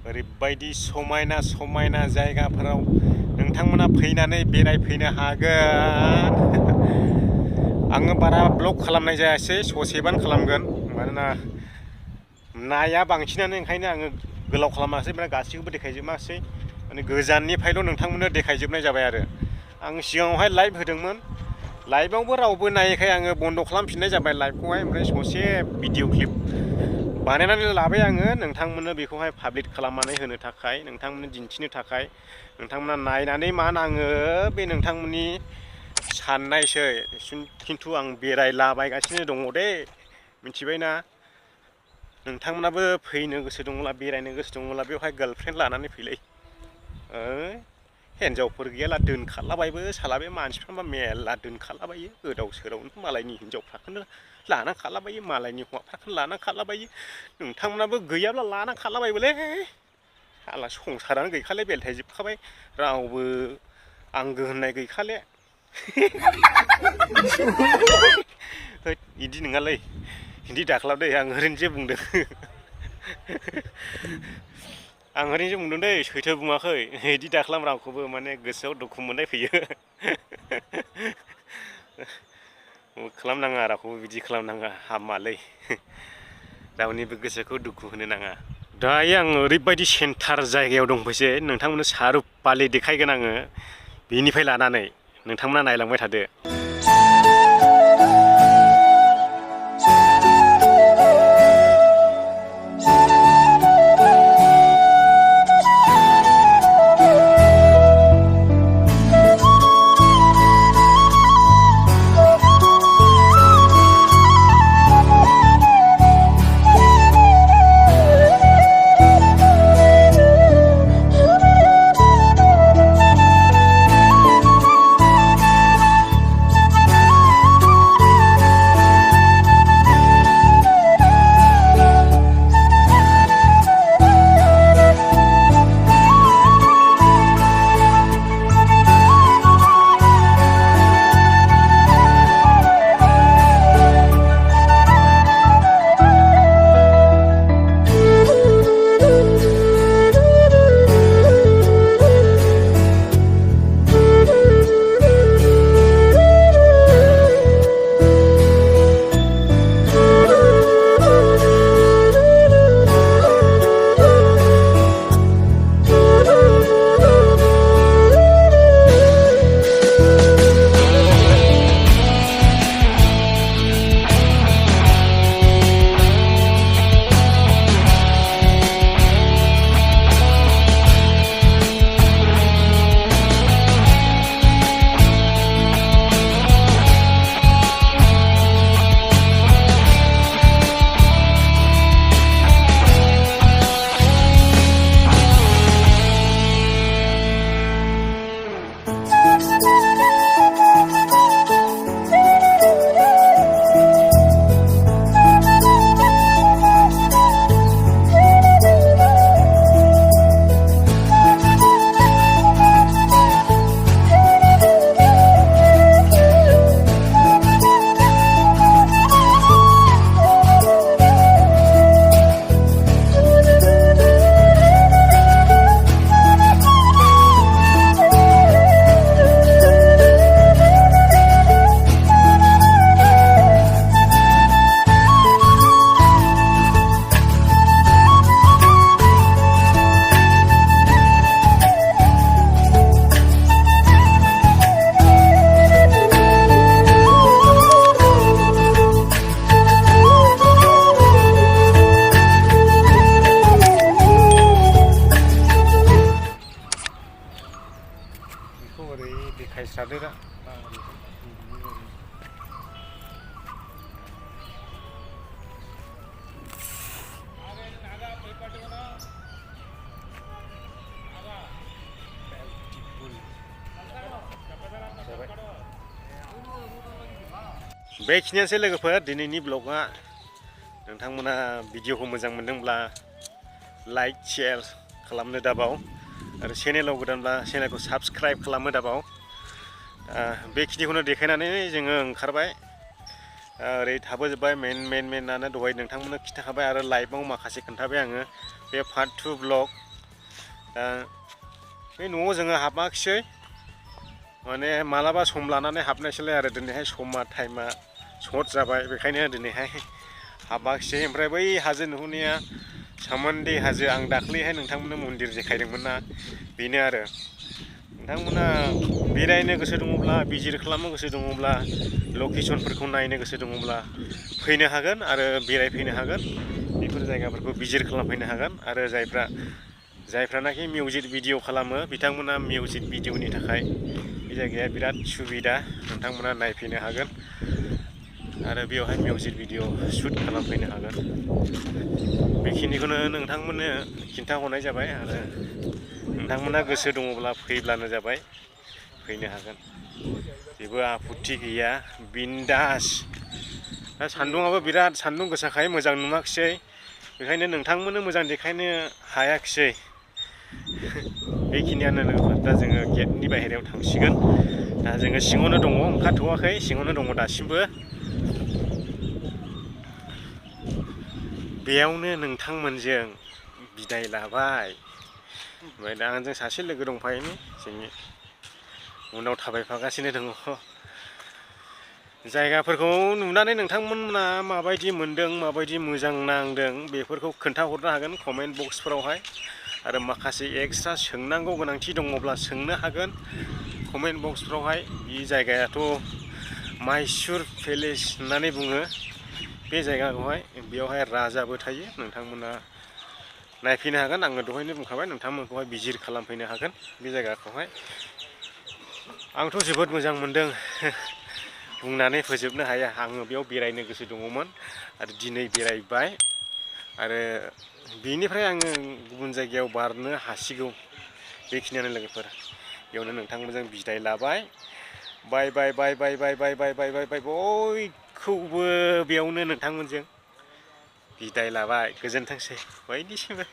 ओरैबायदि समायना समायना जायगाफोराव नोंथांमोना फैनानै बेरायफैनो हागोन। आङो बारा ब्लग खालामनाय जायासै, ससेबानो खालामगोन मानोना नाया बांसिनानो, ओंखायनो आङो गोलाव खालामासै, माने गासैखौबो देखायजोबासै, माने गोजाननिफ्रायल' नोंथांमोननो देखायजोबनाय जाबाय आरो। आं सिगाङावहाय लाइभ होदोंमोन, लाइभआवबो रावबो नायैखाय आङो बन्द' खालामफिननाय जाबाय लाइभखौहाय। ओमफ्राय ससे भिडिअ क्लिप बानायनानै लाबाय आङो नोंथांमोननो बेखौहाय पाब्लिक खालामनानै होनो थाखाय, नोंथांमोननो दिन्थिनो थाखाय। नोंथांमोना नायनानै मा नाङो बे नोंथांमोननि साननायसै, खिन्थु आं बेरायलाबायगासिनो दङ दे, मिथिबायना। नोंथांमोनाबो फैनो गोसो दङब्ला, बेरायनो गोसो दङब्ला बेवहाय गार्लफ्रेन्ड लानानै फैलै। हिन्जावफोर गैयाला दोनखालाबायबो साला बे मानसिफ्राबा मेरला दोनखालाबायो, गोदाव सोरावनो मालायनि हिन्जावफ्राखौनो लाना खालाबायो, मालायनि हौवाफ्राखौनो लाना खालाबायो। नोंथांमोनाबो गैयाब्ला लाना खालाबायबोलै। साला संसारानो गैखाले, बेलथायजोबखाबाय, रावबो आंगो होननाय गैखाले। होद बिदि नङालै, बिदि दाख्लाबदै, आं ओरैनोसो बुंदों। आं ओरैनोसो बुंदों दै, सैथो बुङाखै। बिदि दाख्लाम रावखौबो, माने गोसोआव दुखु मोननाय फैयो। खालामनाङा, रावखौबो बिदि खालामनाङा, हामालै। रावनिबो गोसोखौ दुखु होनो नाङा। दायो आङो ओरैबायदि सेन्टार जायगायाव दंफैसै, नोंथांमोननो सारुपालि देखायगोन आङो बेनिफ्राय लानानै, नोंथांमोना नायलांबाय थादो। देखायस्रादोरा बेखिनियानोसै लोगोफोर दिनैनि ब्लगआ। नोंथांमोना भिडिअखौ मोजां मोनदोंब्ला लाइक शेयार खालामनो दाबाव, आरो चेनेलाव गोदानब्ला चेनेलखौ साबस्क्राइब खालामनो दाबाव। बेखिनिखौनो देखायनानै जोङो ओंखारबाय। ओरै थाबोजोब्बाय मेनानो दहाय नोंथांमोननो खिन्थाखाबाय, आरो लाइभआव माखासे खोन्थाबाय आङो। बे पार्ट 2 ब्लग दा बे न'आव जोङो हाबाखिसै माने मालाबा सम लानानै हाबनायसैलाय आरो दिनैहाय समा टाइमा सर्ट जाबाय बेखायनो दिनैहाय हाबाखिसै। ओमफ्राय बै हाजो नुहुरनाया सामोनदि हाजो आं दाख्लैहाय नोंथांमोननो मन्दिर देखायदोंमोन ना बेनो आरो नोंथांमोना बेरायनो गोसो दङब्ला भिजिट खालामनो गोसो दङब्ला लकेसनफोरखौ नायनो गोसो दङब्ला फैनो हागोन आरो बेरायफैनो हागोन बेफोर जायगाफोरखौ भिजिट खालामफैनो हागोन। आरो जायफ्रानाखि मिउजिक भिडिअ खालामो बिथांमोना मिउजिक भिडिअनि थाखाय बे जायगाया बिराद सुबिदा नोंथांमोना नायफैनो हागोन आरो बेवहाय मिउजिक भिडिअ शुट खालामफैनो हागोन। बेखिनिखौनो नोंथांमोननो खिन्थाहरनाय जाबाय आरो नोंथांमोना गोसो दङब्ला फैब्लानो जाबाय फैनो हागोन जेबो आपत्ति गैया बिन्दास। दा सान्दुंआबो बिराद सान्दुं गोसाखाय मोजां नुवाखिसै बेखायनो नोंथांमोननो मोजां देखायनो हायाखिसै। बेखिनियानो लोगोफोर दा जोङो गेटनि बाहेरायाव थांसिगोन। दा जोङो सिङावनो दङ ओंखारथ'वाखै सिङावनो दङ दासिमबो। बेयावनो नोंथांमोनजों बिदाय लाबाय। ओमफ्राय दा आंजों सासे लोगो दंफायोनो जोंनि उनाव थाबायफागासिनो दङ। जायगाफोरखौ नुनानै नोंथांमोना माबायदि मोनदों माबायदि मोजां नांदों बेफोरखौ खोन्थाहरनो हागोन कमेन्ट बक्सफोरावहाय। आरो माखासे एक्सट्रा सोंनांगौ गोनांथि दङब्ला सोंनो हागोन कमेन्ट बक्सफ्रावहाय। बे जायगायाथ' माइसुर पेलेस होननानै बुङो बे जायगाखौहाय। बेयावहाय राजाबो थायो नोंथांमोना नायफैनो हागोन। आङो दहायनो बुंखाबाय नोंथांमोनखौहाय भिजिट खालामफैनो हागोन बे जायगाखौहाय। आंथ' जोबोद मोजां मोनदों बुंनानै फोजोबनो हाया। आङो बेयाव बेरायनो गोसो दङमोन आरो दिनै बेरायबाय आरो बेनिफ्राय आङो गुबुन जायगायाव बारनो हासिगौ। बेखिनियानो लोगोफोर बेयावनो नोंथांमोनजों बिदाय लाबाय। बाय बाय बाय बाय बाय बाय बाय बाय बाय बाय बयखौबो बेयावनो नोंथांमोनजों बिदाय लाबाय। गोजोनथोंसै बयनिसिमबो।